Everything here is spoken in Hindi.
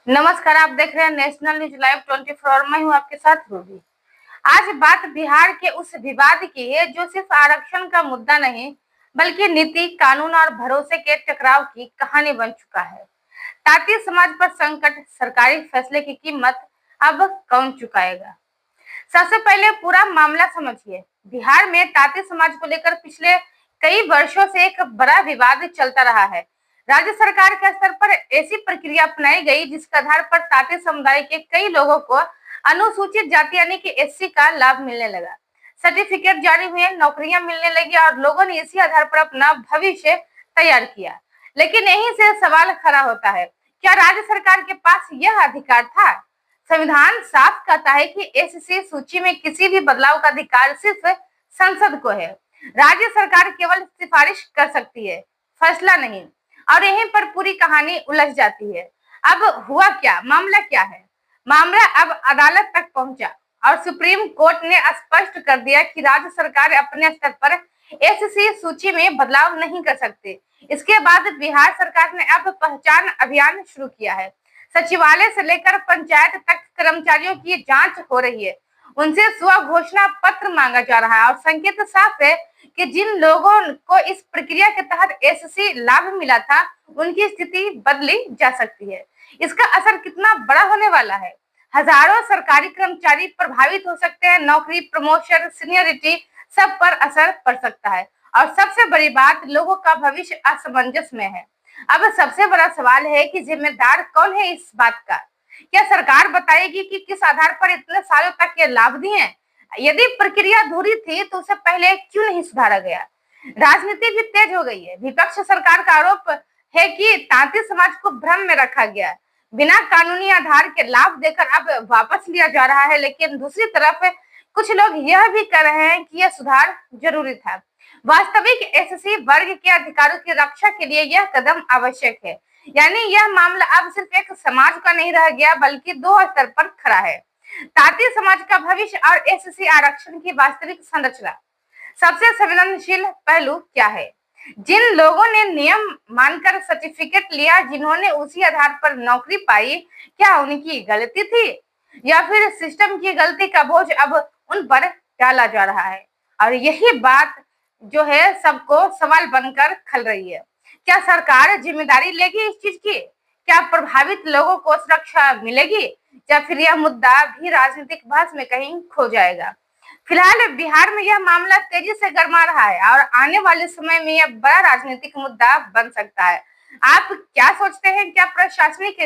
नमस्कार, आप देख रहे हैं नेशनल न्यूज लाइव 24 और मैं हूं आपके साथ रूबी। आज बात बिहार के उस विवाद की है जो सिर्फ आरक्षण का मुद्दा नहीं बल्कि नीति, कानून और भरोसे के टकराव की कहानी बन चुका है। तांती समाज पर संकट, सरकारी फैसले की कीमत अब कौन चुकाएगा? सबसे पहले पूरा मामला समझिए। बिहार में तांती समाज को लेकर पिछले कई वर्षों से एक बड़ा विवाद चलता रहा है। राज्य सरकार के स्तर पर ऐसी प्रक्रिया अपनाई गई जिसके आधार पर तांती समुदाय के कई लोगों को अनुसूचित जाति यानी कि एससी का लाभ मिलने लगा। सर्टिफिकेट जारी हुए, नौकरियां मिलने लगी और लोगों ने इसी आधार पर अपना भविष्य तैयार किया। लेकिन यहीं से सवाल खड़ा होता है, क्या राज्य सरकार के पास यह अधिकार था? संविधान साफ कहता है कि एससी सूची में किसी भी बदलाव का अधिकार सिर्फ संसद को है। राज्य सरकार केवल सिफारिश कर सकती है, फैसला नहीं। और यहीं पर पूरी कहानी उलझ जाती है। अब हुआ क्या, मामला क्या है? मामला अब अदालत तक पहुंचा और सुप्रीम कोर्ट ने स्पष्ट कर दिया कि राज्य सरकार अपने स्तर पर एससी सूची में बदलाव नहीं कर सकते। इसके बाद बिहार सरकार ने अब पहचान अभियान शुरू किया है। सचिवालय से लेकर पंचायत तक कर्मचारियों की जांच हो रही है, उनसे स्व घोषणा पत्र मांगा जा रहा है और संकेत साफ है कि जिन लोगों को इस प्रक्रिया के तहत एससी लाभ मिला था उनकी स्थिति बदली जा सकती है। इसका असर कितना बड़ा होने वाला है? हजारों सरकारी कर्मचारी प्रभावित हो सकते हैं। नौकरी, प्रमोशन, सीनियरिटी सब पर असर पड़ सकता है और सबसे बड़ी बात, लोगों का भविष्य असमंजस में है। अब सबसे बड़ा सवाल है कि जिम्मेदार कौन है इस बात का? क्या सरकार बताएगी कि किस आधार पर इतने सालों तक ये लाभ दिए? यदि प्रक्रिया अधूरी थी तो उसे पहले क्यों नहीं सुधारा गया? राजनीति भी तेज हो गई है। विपक्ष सरकार का आरोप है कि तांती समाज को भ्रम में रखा गया, बिना कानूनी आधार के लाभ देकर अब वापस लिया जा रहा है। लेकिन दूसरी तरफ कुछ लोग यह भी कह रहे हैं कि यह सुधार जरूरी था। वास्तविक एससी वर्ग के अधिकारों की रक्षा के लिए यह कदम आवश्यक है। यानी यह मामला अब सिर्फ एक समाज का नहीं रह गया बल्कि दो स्तर पर खड़ा है। तांती समाज का भविष्य और एससी आरक्षण की वास्तविक संरचना। सबसे संवेदनशील पहलू क्या है? जिन लोगों ने नियम मानकर सर्टिफिकेट लिया, जिन्होंने उसी आधार पर नौकरी पाई, क्या उनकी गलती थी या फिर सिस्टम की गलती का बोझ अब उन पर डाला जा रहा है? और यही बात जो है सबको सवाल बनकर खल रही है। क्या सरकार जिम्मेदारी लेगी इस चीज की? क्या प्रभावित लोगों को सुरक्षा मिलेगी या फिर यह मुद्दा भी राजनीतिक बहस में कहीं खो जाएगा? फिलहाल बिहार में यह मामला तेजी से गर्मा रहा है और आने वाले समय में यह बड़ा राजनीतिक मुद्दा बन सकता है। आप क्या सोचते हैं? क्या प्रशासनिक